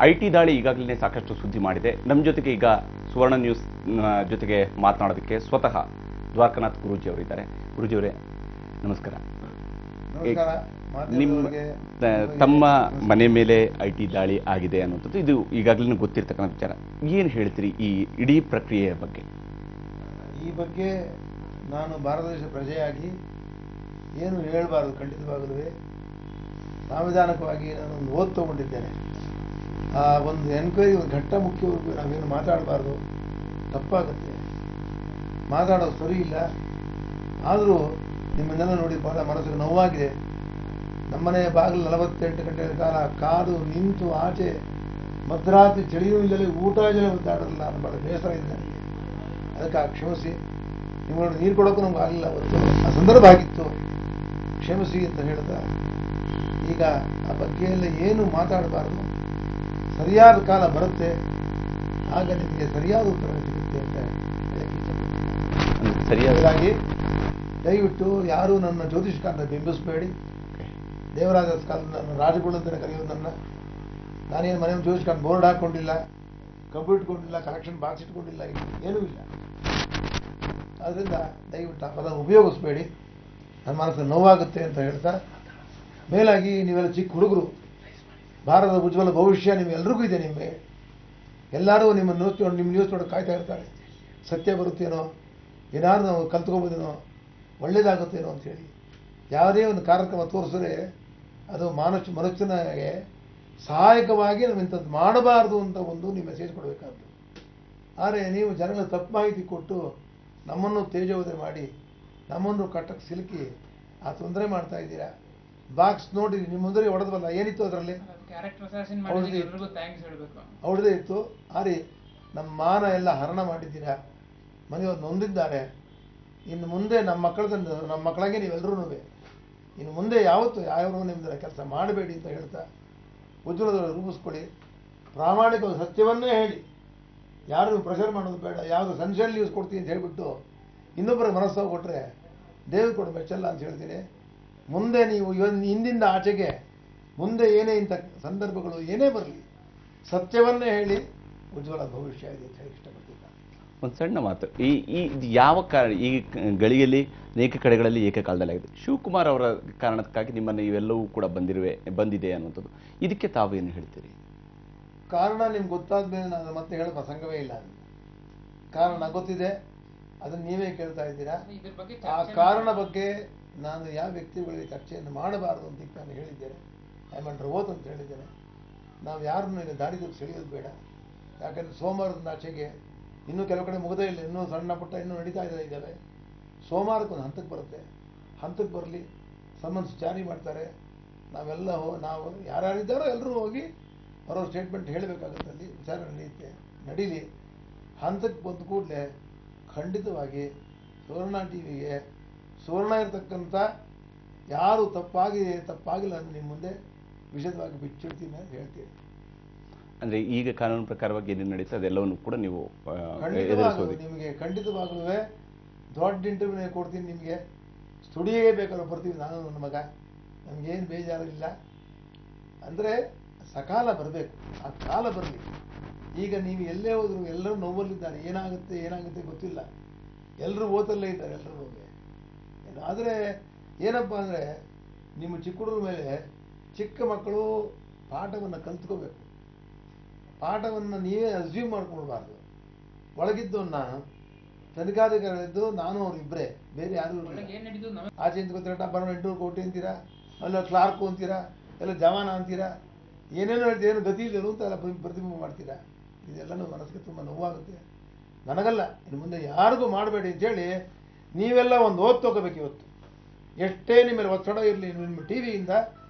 IT ದಾಳಿ ಈಗಾಗಲೇ ಸಾಕಷ್ಟು ಸುದ್ದಿ ಮಾಡಿದೆ. ನಮ್ಮ ಜೊತೆಗೆ ಈಗ ಸುವರ್ಣ ನ್ಯೂಸ್ ಜೊತೆಗೆ ಮಾತನಾಡೋದಕ್ಕೆ ಸ್ವತಃ ದ್ವಾರಕನಾಥ್ ಗುರೂಜಿ ಅವರಿದ್ದಾರೆ. ಗುರೂಜಿ ಅವರೇ ನಮಸ್ಕಾರ. ತಮ್ಮ ಮನೆ ಮೇಲೆ IT ದಾಳಿ ಆಗಿದೆ ಅನ್ನುವಂಥದ್ದು ಇದು ಈಗಾಗಲೇ ಗೊತ್ತಿರ್ತಕ್ಕಂಥ ವಿಚಾರ. ಏನು ಹೇಳ್ತೀರಿ ಈ ಇಡೀ ಪ್ರಕ್ರಿಯೆಯ ಬಗ್ಗೆ? ಈ ಬಗ್ಗೆ ನಾನು ಭಾರತ ದೇಶ ಪ್ರಜೆಯಾಗಿ ಏನು ಹೇಳಬಾರದು. ಖಂಡಿತವಾಗಲೂ ಸಾಂವಿಧಾನಿಕವಾಗಿ ನಾನೊಂದು ಓದ್ ತಗೊಂಡಿದ್ದೇನೆ. ಆ ಒಂದು ಎನ್ಕ್ವೈರಿ ಒಂದು ಘಟ್ಟ ಮುಖ್ಯವರೆಗೂ ನಾವೇನು ಮಾತಾಡಬಾರ್ದು, ತಪ್ಪಾಗುತ್ತೆ, ಮಾತಾಡೋದು ಸರಿ ಇಲ್ಲ. ಆದರೂ ನಿಮ್ಮನ್ನೆಲ್ಲ ನೋಡಿ ಬಹಳ ಮನಸ್ಸಿಗೆ ನೋವಾಗಿದೆ. ನಮ್ಮನೆ ಬಾಗಿಲು 48 ಗಂಟೆಗಳ ಕಾಲ ಕಾದು ನಿಂತು ಆಚೆ ಮಧ್ಯರಾತ್ರಿ ಚಳಿಯೂ ಇಲ್ಲದೆ ಊಟ ಜನ ಒದ್ದಾಡಲ್ಲ. ನಾನು ಬಹಳ ಬೇಸರ ಇದೆ ನನಗೆ. ಅದಕ್ಕೆ ಕ್ಷಮಿಸಿ. ನಿಮ್ಮನ್ನು ನೀರು ಕೊಡೋಕ್ಕೂ ನಮ್ಗೆ ಆಗಲಿಲ್ಲ. ಅವತ್ತು ಆ ಸಂದರ್ಭ ಆಗಿತ್ತು, ಕ್ಷಮಿಸಿ ಅಂತ ಹೇಳ್ತಾ ಈಗ ಆ ಬಗ್ಗೆ ಎಲ್ಲ ಏನು ಮಾತಾಡಬಾರ್ದು. ಸರಿಯಾದ ಕಾಲ ಬರುತ್ತೆ, ಆಗ ನಿಮಗೆ ಸರಿಯಾದ ಉತ್ತರ ಸಿಗುತ್ತೆ ಅಂತ ಹೇಳಕ್ಕೆ ಇಷ್ಟಪಡ್ತೀನಿ. ಸರಿಯಾಗಿ ದಯವಿಟ್ಟು ಯಾರೂ ನನ್ನ ಜ್ಯೋತಿಷ್ಕಾಂತ ಬಿಂಬಿಸಬೇಡಿ. ದೇವರಾಜ ಕಾಲ ನನ್ನ ರಾಜಗುಳು ಅಂತಲೇ ಕರೆಯೋದು ನನ್ನ. ನಾನೇನು ಮನೆ ಜ್ಯೋತಿಷ್ಕಾಂತ ಬೋರ್ಡ್ ಹಾಕ್ಕೊಂಡಿಲ್ಲ, ಕಬ್ಬು ಇಟ್ಕೊಂಡಿಲ್ಲ, ಕಲೆಕ್ಷನ್ ಬಾಕ್ಸ್ ಇಟ್ಕೊಂಡಿಲ್ಲ, ಏನೂ ಇಲ್ಲ. ಅದರಿಂದ ದಯವಿಟ್ಟು ಆ ಪದ ಉಪಯೋಗಿಸ್ಬೇಡಿ, ನನ್ನ ಮನಸ್ಸಿಗೆ ನೋವಾಗುತ್ತೆ ಅಂತ ಹೇಳ್ತಾ, ಮೇಲಾಗಿ ನೀವೆಲ್ಲ ಚಿಕ್ಕ ಹುಡುಗರು, ಭಾರತದ ಉಜ್ವಲ ಭವಿಷ್ಯ ನಿಮ್ಗೆಲ್ರಿಗೂ ಇದೆ. ನಿಮಗೆ ಎಲ್ಲರೂ ನಿಮ್ಮ ನ್ಯೂಸ್ ನೋಡೋಕೆ ಕಾಯ್ತಾ ಇರ್ತಾರೆ. ಸತ್ಯ ಬರುತ್ತೇನೋ, ಏನಾದ್ರು ನಾವು ಕಲ್ತ್ಕೊಬೋದೇನೋ, ಒಳ್ಳೇದಾಗುತ್ತೇನೋ ಅಂಥೇಳಿ ಯಾವುದೇ ಒಂದು ಕಾರ್ಯಕ್ರಮ ತೋರಿಸಿದ್ರೆ ಅದು ಮನುಷ್ಯನಿಗೆ ಸಹಾಯಕವಾಗಿ ನಾವು ಇಂಥದ್ದು ಮಾಡಬಾರ್ದು ಅಂತ ಒಂದು ನೀವು ಮೆಸೇಜ್ ಕೊಡಬೇಕಾದ್ದು. ಆದರೆ ನೀವು ಜನಗಳ ತಪ್ಪು ಮಾಹಿತಿ ಕೊಟ್ಟು ನಮ್ಮನ್ನು ತೇಜೋವಧೆ ಮಾಡಿ ನಮ್ಮನ್ನು ಕಟ್ಟಕ್ಕೆ ಸಿಲುಕಿ ಆ ತೊಂದರೆ ಮಾಡ್ತಾ ಇದ್ದೀರಾ. ಬಾಕ್ಸ್ ನೋಡಿ ನಿಮ್ಮ ಮುಂದೆ ಹೊಡೆದ್ವಲ್ಲ, ಏನಿತ್ತು ಅದರಲ್ಲಿ? ಅವ್ರದೇ ಇತ್ತು. ಆರಿ ನಮ್ಮ ಮಾನ ಎಲ್ಲ ಹರಣ ಮಾಡಿದ್ದೀರಾ. ಮನೆಯವ್ರು ನೊಂದಿದ್ದಾರೆ. ಇನ್ನು ಮುಂದೆ ನಮ್ಮ ಮಕ್ಕಳಿಗೆ ನೀವೆಲ್ಲರೂ ಇನ್ನು ಮುಂದೆ ಯಾವತ್ತು ಯಾರು ನಿಮ್ದರ ಕೆಲಸ ಮಾಡಬೇಡಿ ಅಂತ ಹೇಳ್ತಾ, ಉಜ್ವಲದಲ್ಲಿ ರೂಪಿಸ್ಕೊಳ್ಳಿ, ಪ್ರಾಮಾಣಿಕವಾಗಿ ಸತ್ಯವನ್ನೇ ಹೇಳಿ, ಯಾರು ಪ್ರೆಷರ್ ಮಾಡೋದು ಬೇಡ. ಯಾವುದು ಸನ್ಶೈನ್ ನ್ಯೂಸ್ ಕೊಡ್ತೀನಿ ಅಂತ ಹೇಳಿಬಿಟ್ಟು ಇನ್ನೊಬ್ಬರ ಮನಸ್ಸು ಕೊಟ್ಟರೆ ದೇವ್ರು ಕೊಡು ಮೆಚ್ಚಲ್ಲ ಅಂತ ಹೇಳ್ತೀನಿ. ಮುಂದೆ ನೀವು ಹಿಂದಿಂದ ಆಚೆಗೆ ಮುಂದೆ ಏನೇ ಇಂಥ ಸಂದರ್ಭಗಳು ಏನೇ ಬರಲಿ, ಸತ್ಯವನ್ನೇ ಹೇಳಿ ಉಜ್ವಲ ಭವಿಷ್ಯ ಇದೆ ಅಂತ ಹೇಳಿ ಇಷ್ಟಪಡ್ತೀನಿ. ಒಂದು ಸಣ್ಣ ಮಾತು, ಇದು ಯಾವ ಕಾರಣ ಈ ಗಳಿಗೆಯಲ್ಲಿ ಅನೇಕ ಕಡೆಗಳಲ್ಲಿ ಏಕಕಾಲದಲ್ಲಿ ಆಗಿದೆ. ಶಿವಕುಮಾರ್ ಅವರ ಕಾರಣಕ್ಕಾಗಿ ನಿಮ್ಮನ್ನು ಇವೆಲ್ಲವೂ ಕೂಡ ಬಂದಿದೆ ಅನ್ನುವಂಥದ್ದು, ಇದಕ್ಕೆ ತಾವೇನು ಹೇಳ್ತೀರಿ? ಕಾರಣ ನಿಮ್ಗೆ ಗೊತ್ತಾದ ಮೇಲೆ ನಾನು ಮತ್ತೆ ಹೇಳೋ ಪ್ರಸಂಗವೇ ಇಲ್ಲ. ಕಾರಣ ಗೊತ್ತಿದೆ, ಅದನ್ನು ನೀವೇ ಕೇಳ್ತಾ ಇದ್ದೀರಾ. ಆ ಕಾರಣ ಬಗ್ಗೆ ನಾನು ಯಾವ ವ್ಯಕ್ತಿಗಳಿಗೆ ಚರ್ಚೆಯನ್ನು ಮಾಡಬಾರದು ಅಂತ ನಾನು ಹೇಳಿದ್ದೇನೆ. ಐ ಆಮ್ ಅಂಡರ್ ಓತ್ ಅಂತ ಹೇಳಿದ್ದೇನೆ. ನಾವು ಯಾರನ್ನು ಈಗ ದಾರಿ ತಪ್ಪಿ ಸೆಳೆಯೋದು ಬೇಡ. ಯಾಕಂದರೆ ಸೋಮವಾರದ ಆಚೆಗೆ ಇನ್ನೂ ಕೆಲವು ಕಡೆ ಮುಗದೇ ಇಲ್ಲ, ಇನ್ನೂ ಸಣ್ಣ ಪುಟ್ಟ ಇನ್ನೂ ನಡೀತಾ ಇದ್ದಾವೆ. ಸೋಮವಾರಕ್ಕೊಂದು ಹಂತಕ್ಕೆ ಬರುತ್ತೆ. ಹಂತಕ್ಕೆ ಬರಲಿ, ಸಮನ್ಸ್ ಜಾರಿ ಮಾಡ್ತಾರೆ. ನಾವೆಲ್ಲ ನಾವು ಯಾರ್ಯಾರಿದ್ದಾರೋ ಎಲ್ಲರೂ ಹೋಗಿ ಅವರ ಸ್ಟೇಟ್ಮೆಂಟ್ ಹೇಳಬೇಕಾಗುತ್ತೆ. ಅಲ್ಲಿ ವಿಚಾರಣೆ ನಡೀಲಿ. ಹಂತಕ್ಕೆ ಬಂದ ಕೂಡಲೇ ಖಂಡಿತವಾಗಿ ಸುವರ್ಣ ಟಿವಿಗೆ ಸುವರ್ಣ ಇರತಕ್ಕಂಥ ಯಾರು ತಪ್ಪಾಗಿಲ್ಲ ಅಂತ ನಿಮ್ಮ ಮುಂದೆ ವಿಶದವಾಗಿ ಬಿಚ್ಚಿಡ್ತೀನಿ ಅಂತ ಹೇಳ್ತೀನಿ. ಅಂದರೆ ಈಗ ಕಾನೂನು ಪ್ರಕಾರವಾಗಿ ಏನೇನು ನಡೀತದೆ ಅದೆಲ್ಲವನ್ನು ಕೂಡ ನೀವು ನಿಮಗೆ ಖಂಡಿತವಾಗಲೂ ದೊಡ್ಡ ಇಂಟರ್ವ್ಯೂನೇ ಕೊಡ್ತೀನಿ. ನಿಮಗೆ ಸ್ಟುಡಿಯೋಗೆ ಬೇಕಾದ್ರೆ ಬರ್ತೀವಿ ನಾನು ನನ್ನ ಮಗ, ನಮಗೇನು ಬೇಜಾರಿಲ್ಲ. ಅಂದರೆ ಸಕಾಲ ಬರಬೇಕು, ಆ ಕಾಲ ಬರಲಿ. ಈಗ ನೀವು ಎಲ್ಲೇ ಹೋದ್ರು ಎಲ್ಲರೂ ನೋವಲ್ಲಿದ್ದಾರೆ. ಏನಾಗುತ್ತೆ ಗೊತ್ತಿಲ್ಲ. ಎಲ್ಲರೂ ಓತಲ್ಲೇ ಇದ್ದಾರೆ ಎಲ್ಲರೂ. ಆದರೆ ಏನಪ್ಪ ಅಂದರೆ ನಿಮ್ಮ ಚಿಕ್ಕ ಹುಡುಗರ ಮೇಲೆ ಚಿಕ್ಕ ಮಕ್ಕಳು ಪಾಠವನ್ನು ಕಲ್ತ್ಕೋಬೇಕು. ಪಾಠವನ್ನು ನೀವೇ ಅಸ್ಯೂಮ್ ಮಾಡ್ಕೊಳ್ಬಾರ್ದು. ಒಳಗಿದ್ದವನ್ನ ತನಿಖಾಧಿಕಾರಿಗಳಿದ್ದು ನಾನು ಅವ್ರು ಇಬ್ಬರೇ, ಬೇರೆ ಯಾರು ಆಚೆ ಅಂತ ಗೊತ್ತಿರಟ ಬರೋ 800 ಕೋಟಿ ಅಂತೀರಾ, ಅಲ್ಲ ಕ್ಲಾರ್ಕು ಅಂತೀರಾ, ಎಲ್ಲ ಜವಾನ ಅಂತೀರಾ, ಏನೇನೋ ಹೇಳ್ತೀರ, ಏನು ಗತಿ ಇಲ್ಲರು ಅಂತ ಎಲ್ಲ ಪ್ರತಿಬಿಂಬ ಮಾಡ್ತೀರಾ. ಇದೆಲ್ಲನೂ ಮನಸ್ಸಿಗೆ ತುಂಬ ನೋವಾಗುತ್ತೆ. ನನಗಲ್ಲ, ಇನ್ನು ಮುಂದೆ ಯಾರಿಗೂ ಮಾಡಬೇಡಿ ಅಂತೇಳಿ ನೀವೆಲ್ಲ ಒಂದು ಓದ್ ತಗೋಬೇಕು. ಇವತ್ತು ಎಷ್ಟೇ ನಿಮ್ಮಲ್ಲಿ ಒತ್ತಡ ಇರಲಿ, ನಿಮ್ಮ ಟಿವಿಯಿಂದ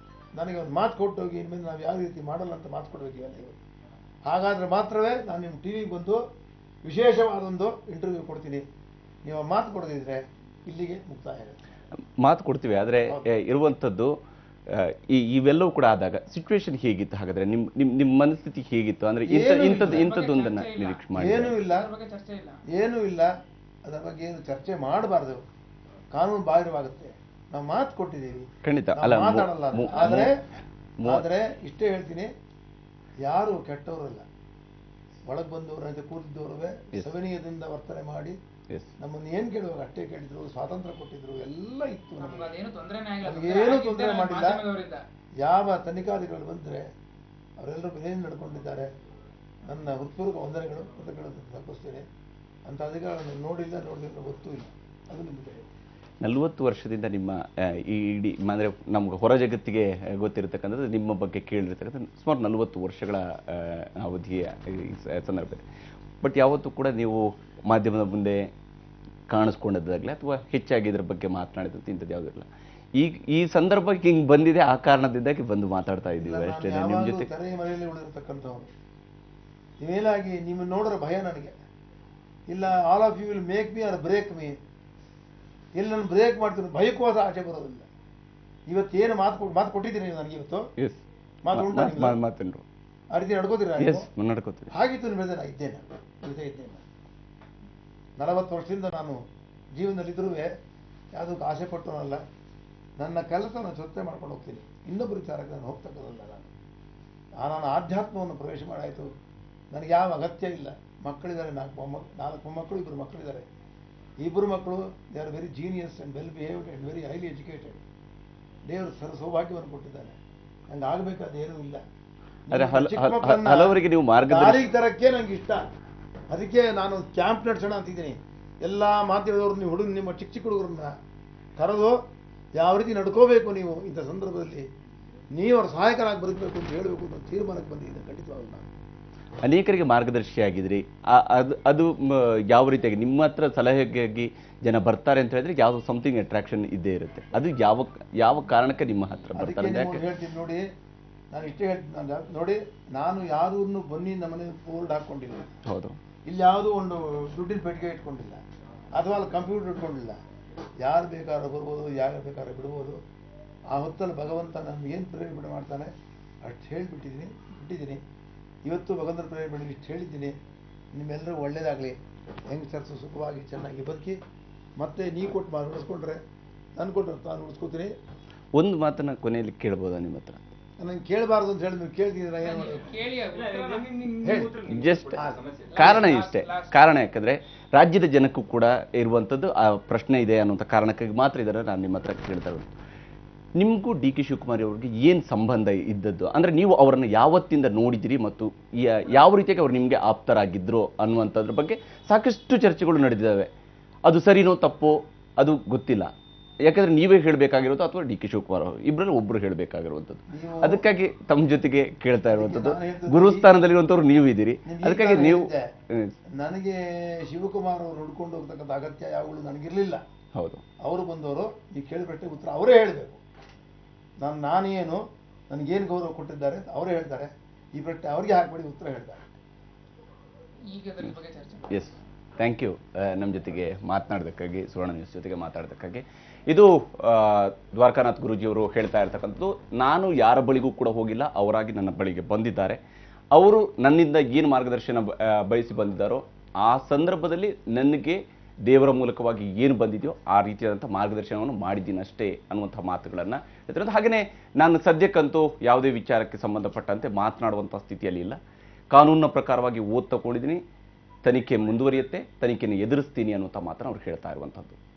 ನನಗೆ ಒಂದು ಮಾತು ಕೊಟ್ಟು ಹೋಗಿ, ಇನ್ಮೇಲೆ ನಾವು ಯಾವ ರೀತಿ ಮಾಡಲ್ಲ ಅಂತ ಮಾತು ಕೊಡಬೇಕು ಇವೆಲ್ಲ ಇವತ್ತು. ಹಾಗಾದರೆ ಮಾತ್ರವೇ ನಾನು ನಿಮ್ಮ ಟಿವಿಗೆ ಬಂದು ವಿಶೇಷವಾದೊಂದು ಇಂಟರ್ವ್ಯೂ ಕೊಡ್ತೀನಿ. ನೀವು ಮಾತು ಕೊಡದಿದ್ರೆ ಇಲ್ಲಿಗೆ ಮುಕ್ತಾಯ ಆಗುತ್ತೆ. ಮಾತು ಕೊಡ್ತೀವಿ, ಆದರೆ ಇರುವಂಥದ್ದು ಇವೆಲ್ಲವೂ ಕೂಡ ಆದಾಗ ಸಿಚುವೇಶನ್ ಹೇಗಿತ್ತು? ಹಾಗಾದ್ರೆ ನಿಮ್ಮ ಮನಸ್ಥಿತಿ ಹೇಗಿತ್ತು? ಅಂದ್ರೆ ಇಂಥದ್ದೊಂದನ್ನು ನಿರೀಕ್ಷೆ ಮಾಡಿ ಏನೂ ಇಲ್ಲ. ಅದರ ಬಗ್ಗೆ ಏನು ಚರ್ಚೆ ಮಾಡಬಾರ್ದು, ಕಾನೂನು ಬಾಹಿರವಾಗುತ್ತೆ. ನಾವು ಮಾತು ಕೊಟ್ಟಿದ್ದೀವಿ, ಖಂಡಿತ ಮಾತಾಡಲ್ಲ. ಆದರೆ ಇಷ್ಟೇ ಹೇಳ್ತೀನಿ, ಯಾರು ಕೆಟ್ಟವರಲ್ಲ, ಒಳಗೆ ಬಂದವರು ಅಂತ ಕೂತಿದ್ದವರುವೆ Yes. ಸವಿನಯದಿಂದ ವರ್ತನೆ ಮಾಡಿ ಎಸ್ ನಮ್ಮನ್ನು ಏನ್ ಕೇಳುವಾಗ ಅಷ್ಟೇ ಕೇಳಿದ್ರು, ಸ್ವಾತಂತ್ರ್ಯ ಕೊಟ್ಟಿದ್ರು, ಎಲ್ಲ ಇತ್ತು. ನಮಗದೇನು ತೊಂದರೆನೇ ಆಗಿಲ್ಲ. ನಮಗೇನು ತೊಂದರೆ ಮಾಡಿಲ್ಲ. ಮಾಧ್ಯಮದವರಿಂದ. ಯಾವ ತನಿಖಾಧಿಕಾರಿಗಳು ಬಂದರೆ ಅವರೆಲ್ಲರೂ ಏನೇನು ನಡ್ಕೊಂಡಿದ್ದಾರೆ, ನನ್ನ ಹೃತ್ಪೂರ್ವಕ ವಂದನೆಗಳು ಕೃತಜ್ಞತೆ ತಪ್ಪಿಸ್ತೇನೆ. ಅಂಥ ಅಧಿಕಾರಿಗಳನ್ನು ನೋಡಿಲ್ಲ, ನೋಡಿಲ್ಲ, ಗೊತ್ತೂ ಇಲ್ಲ. ಅದು ನಿಮಗೆ 40 ವರ್ಷದಿಂದ ನಿಮ್ಮ ಈ ಇಡೀ ಅಂದರೆ ನಮ್ಗೆ ಹೊರ ಜಗತ್ತಿಗೆ ಗೊತ್ತಿರತಕ್ಕಂಥದ್ದು ನಿಮ್ಮ ಬಗ್ಗೆ ಕೇಳಿರ್ತಕ್ಕಂಥ ಸುಮಾರು 40 ವರ್ಷಗಳ ಅವಧಿಯ ಈ ಸಂದರ್ಭ. ಬಟ್ ಯಾವತ್ತೂ ಕೂಡ ನೀವು ಮಾಧ್ಯಮದ ಮುಂದೆ ಕಾಣಿಸ್ಕೊಂಡದ್ದಾಗಲಿ ಅಥವಾ ಹೆಚ್ಚಾಗಿ ಇದ್ರ ಬಗ್ಗೆ ಮಾತನಾಡಿದಂಥ ಇಂಥದ್ದು ಯಾವುದೂ ಇಲ್ಲ. ಈ ಸಂದರ್ಭಕ್ಕೆ ಹಿಂಗೆ ಬಂದಿದೆ, ಆ ಕಾರಣದಿಂದಾಗಿ ಬಂದು ಮಾತಾಡ್ತಾ ಇದ್ದೀವಿ ಅಷ್ಟೇ ನಿಮ್ಮ ಜೊತೆ. ತೆರೆಯ ಮನೆಯಲ್ಲಿ ಉಳಿದಿರ್ತಕ್ಕಂಥವ್ರು ನೀವೇನಾಗಿ ನಿಮ್ಮನ್ನು ನೋಡಿದ್ರೆ ಭಯ ನನಗೆ ಇಲ್ಲ. All of you will make me or break me. ಎಲ್ಲಿ ನಾನು ಬ್ರೇಕ್ ಮಾಡ್ತೀನಿ ಭಯಕ್ಕೋಸ ಆಚೆ ಬರೋದಿಲ್ಲ. ಇವತ್ತೇನು ಮಾತು ಕೊಟ್ಟಿದ್ದೀನಿ ನೀವು ನನಗೆ, ಇವತ್ತು ಎಸ್ ಮಾತು ಉಂಟಾ ನಿಮ್ಗೆ? ಮಾತೇನ್ರು ಆ ರೀತಿ ನಡ್ಕೋತೀರಾ? ಎಸ್ ನಡ್ಕೋತೀವಿ. ಹಾಗಿತ್ತು ನಿಮ್ಮ ಮೇಲೆ ಇದ್ದೇನೆ, ಜೊತೆ ಇದ್ದೇನೆ. 40 ವರ್ಷದಿಂದ ನಾನು ಜೀವನದಲ್ಲಿದ್ದರೂ ಯಾವುದಕ್ಕೆ ಆಸೆ ಪಟ್ಟನಲ್ಲ. ನನ್ನ ಕೆಲಸ ನಾನು ಸ್ವಚ್ಛತೆ ಮಾಡ್ಕೊಂಡು ಹೋಗ್ತೀನಿ. ಇನ್ನೊಬ್ಬರ ವಿಚಾರಕ್ಕೆ ನಾನು ಹೋಗ್ತಕ್ಕದಲ್ಲ. ನಾನು ಆಧ್ಯಾತ್ಮವನ್ನು ಪ್ರವೇಶ ಮಾಡಾಯಿತು. ನನಗೆ ಯಾವ ಅಗತ್ಯ ಇಲ್ಲ. ಮಕ್ಕಳಿದ್ದಾರೆ, 4 ಮೊಮ್ಮಕ್ಕಳು, 2 ಮಕ್ಕಳಿದ್ದಾರೆ. 2 ಮಕ್ಕಳು they are very genius and well behaved and very highly educated. ದೇವರು ಸೌಭಾಗ್ಯವನ್ನು ಕೊಟ್ಟಿದ್ದಾನೆ. ನಂಗೆ ಆಗಬೇಕಾದ ಏನೂ ಇಲ್ಲ. ಹಲವರಿಗೆ ನೀವು ದಾರಿಗೆ ತರಕ್ಕೆ ನಂಗೆ ಇಷ್ಟ. ಅದಕ್ಕೆ ನಾನು ಕ್ಯಾಂಪ್ ನಡೆಸೋಣ ಅಂತಿದ್ದೀನಿ. ಎಲ್ಲ ಮಾಧ್ಯಮದವರು ನೀವು ನಿಮ್ಮ ಚಿಕ್ಕ ಹುಡುಗರನ್ನ ಕರೆದು ಯಾವ ರೀತಿ ನಡ್ಕೋಬೇಕು ನೀವು ಇಂಥ ಸಂದರ್ಭದಲ್ಲಿ, ನೀವು ಅವ್ರ ಸಹಾಯಕರಾಗಿ ಬದುಕಬೇಕು ಅಂತ ಹೇಳಬೇಕು ಅಂತ ತೀರ್ಮಾನಕ್ಕೆ ಬಂದಿದ್ದೀನಿ. ಖಂಡಿತವಾಗ್ಲೂ ನಾನು ಅನೇಕರಿಗೆ ಮಾರ್ಗದರ್ಶಿಯಾಗಿದ್ರಿ. ಅದು ಯಾವ ರೀತಿಯಾಗಿ ನಿಮ್ಮ ಹತ್ರ ಸಲಹೆಗಾಗಿ ಜನ ಬರ್ತಾರೆ ಅಂತ ಹೇಳಿದ್ರೆ ಯಾವುದೋ ಸಮಥಿಂಗ್ ಅಟ್ರಾಕ್ಷನ್ ಇದ್ದೇ ಇರುತ್ತೆ. ಅದು ಯಾವ ಕಾರಣಕ್ಕೆ ನಿಮ್ಮ ಹತ್ರ ಬರ್ತಾರೆ ಅಂತ ಯಾಕೆ ಹೇಳ್ತೀನಿ ನೋಡಿ. ನಾನು ಇಷ್ಟೇ ಹೇಳ್ತೀನಿ ನೋಡಿ, ನಾನು ಯಾವುದನ್ನು ಬನ್ನಿ ನಮ್ಮನೆ ಬೋರ್ಡ್ ಹಾಕ್ಕೊಂಡಿಲ್ಲ. ಹೌದು. ಇಲ್ಲಿ ಯಾವುದೋ ಒಂದು ದುಡ್ಡಿನ ಪೆಟ್ಟಿಗೆ ಇಟ್ಕೊಂಡಿಲ್ಲ, ಅಥವಾ ಅಲ್ಲಿ ಕಂಪ್ಯೂಟರ್ ಇಟ್ಕೊಂಡಿಲ್ಲ. ಯಾರು ಬೇಕಾದ್ರೂ ಬರ್ಬೋದು, ಯಾರು ಬೇಕಾದ್ರೂ ಬಿಡ್ಬೋದು. ಆ ಹೊತ್ತಲ್ಲಿ ಭಗವಂತ ನಮ್ಗೆ ಏನು ಪ್ರೇರಣೆ ಮಾಡ್ತಾನೆ ಅಷ್ಟು ಬಿಟ್ಟಿದ್ದೀನಿ. ಇವತ್ತು ಭಗವಂತನ ಪ್ರೇರಣೆ ಇಷ್ಟು ಹೇಳಿದ್ದೀನಿ. ನಿಮ್ಮೆಲ್ಲರಿಗೂ ಒಳ್ಳೇದಾಗಲಿ. ಯಂಗ್ಸ್ಟರ್ಸು ಸುಖವಾಗಿ ಚೆನ್ನಾಗಿ ಬದುಕಿ, ಮತ್ತೆ ನೀವು ಕೊಟ್ಟು ಉಳಿಸ್ಕೊಂಡ್ರೆ ನಾನು ಕೊಟ್ಟರೆ ನಾನು ಉಳಿಸ್ಕೊತೀನಿ. ಒಂದು ಮಾತನ್ನ ಕೊನೆಯಲ್ಲಿ ಕೇಳ್ಬೋದಾ ನಿಮ್ಮ ಹತ್ರ? ನನಗೆ ಕೇಳಬಾರ್ದು ಅಂತ ಹೇಳಿ ನೀವು ಕೇಳ್ತಿದ್ದೀರಾ? ಏನು ಕೇಳಿ ಜಸ್ಟ್ ಕಾರಣ ಇಷ್ಟೇ. ಕಾರಣ ಯಾಕಂದ್ರೆ ರಾಜ್ಯದ ಜನಕ್ಕೂ ಕೂಡ ಇರುವಂಥದ್ದು ಆ ಪ್ರಶ್ನೆ ಇದೆ ಅನ್ನುವಂಥ ಕಾರಣಕ್ಕಾಗಿ ಮಾತ್ರ ಇದನ್ನು ನಾನು ನಿಮ್ಮ ಹತ್ರ ಕೇಳ್ತಾ ಇರೋದು. ನಿಮಗೂ ಡಿ ಕೆ ಶಿವಕುಮಾರ್ ಅವ್ರಿಗೆ ಏನು ಸಂಬಂಧ ಇದ್ದದ್ದು, ಅಂದರೆ ನೀವು ಅವರನ್ನು ಯಾವತ್ತಿಂದ ನೋಡಿದಿರಿ ಮತ್ತು ಯಾವ ರೀತಿಯಾಗಿ ಅವ್ರು ನಿಮಗೆ ಆಪ್ತರಾಗಿದ್ರು ಅನ್ನುವಂಥದ್ರ ಬಗ್ಗೆ ಸಾಕಷ್ಟು ಚರ್ಚೆಗಳು ನಡೆದಿದ್ದಾವೆ. ಅದು ಸರಿನೋ ತಪ್ಪೋ ಅದು ಗೊತ್ತಿಲ್ಲ. ಯಾಕಂದ್ರೆ ನೀವೇ ಹೇಳಬೇಕಾಗಿರೋದು ಅಥವಾ ಡಿ ಕೆ ಶಿವಕುಮಾರ್ ಅವರು ಇಬ್ಬರಲ್ಲಿ ಒಬ್ಬರು ಹೇಳಬೇಕಾಗಿರುವಂಥದ್ದು. ಅದಕ್ಕಾಗಿ ತಮ್ಮ ಜೊತೆಗೆ ಕೇಳ್ತಾ ಇರುವಂಥದ್ದು. ಗುರುಸ್ಥಾನದಲ್ಲಿರುವಂಥವ್ರು ನೀವು ಇದ್ದೀರಿ, ಅದಕ್ಕಾಗಿ ನೀವು. ನನಗೆ ಶಿವಕುಮಾರ್ ಅವರು ಹುಡ್ಕೊಂಡು ಹೋಗ್ತಕ್ಕಂಥ ಅಗತ್ಯ ಯಾವಾಗಲೂ ನನಗಿರಲಿಲ್ಲ. ಹೌದು, ಅವರು ಬಂದವರು ನೀವು ಕೇಳಿಬಿಟ್ಟೆ ಉತ್ತರ ಅವರೇ ಹೇಳಬೇಕು. ನಾನೇನು ನನಗೇನು ಗೌರವ ಕೊಟ್ಟಿದ್ದಾರೆ ಅವರೇ ಹೇಳ್ತಾರೆ. ಈ ಪ್ರಶ್ನೆ ಅವರಿಗೆ ಹಾಕ್ಬೇಡಿ, ಉತ್ತರ ಹೇಳ್ತಾರೆ. ಎಸ್, ಥ್ಯಾಂಕ್ ಯು ನಮ್ಮ ಜೊತೆಗೆ ಮಾತನಾಡೋದಕ್ಕಾಗಿ, ಸುವರ್ಣ ನ್ಯೂಸ್ ಜೊತೆಗೆ ಮಾತಾಡೋದಕ್ಕಾಗಿ. ಇದು ದ್ವಾರಕಾನಾಥ್ ಗುರೂಜಿಯವರು ಹೇಳ್ತಾ ಇರ್ತಕ್ಕಂಥದ್ದು. ನಾನು ಯಾರ ಬಳಿಗೂ ಕೂಡ ಹೋಗಿಲ್ಲ, ಅವರಾಗಿ ನನ್ನ ಬಳಿಗೆ ಬಂದಿದ್ದಾರೆ. ಅವರು ನನ್ನಿಂದ ಏನು ಮಾರ್ಗದರ್ಶನ ಬಯಸಿ ಬಂದಿದ್ದಾರೋ ಆ ಸಂದರ್ಭದಲ್ಲಿ ನನಗೆ ದೇವರ ಮೂಲಕವಾಗಿ ಏನು ಬಂದಿದೆಯೋ ಆ ರೀತಿಯಾದಂಥ ಮಾರ್ಗದರ್ಶನವನ್ನು ಮಾಡಿದ್ದೀನಿ ಅಷ್ಟೇ ಅನ್ನುವಂಥ ಮಾತುಗಳನ್ನು ಹೇಳ್ತಿರೋದು. ಹಾಗೆಯೇ ನಾನು ಸದ್ಯಕ್ಕಂತೂ ಯಾವುದೇ ವಿಚಾರಕ್ಕೆ ಸಂಬಂಧಪಟ್ಟಂತೆ ಮಾತನಾಡುವಂಥ ಸ್ಥಿತಿಯಲ್ಲಿ ಇಲ್ಲ. ಕಾನೂನಿನ ಪ್ರಕಾರವಾಗಿ ಓದ್ ತಗೊಂಡಿದ್ದೀನಿ. ತನಿಖೆ ಮುಂದುವರಿಯುತ್ತೆ, ತನಿಖೆಯನ್ನು ಎದುರಿಸ್ತೀನಿ ಅನ್ನುವಂಥ ಮಾತನ್ನು ಅವ್ರು ಹೇಳ್ತಾ ಇರುವಂಥದ್ದು.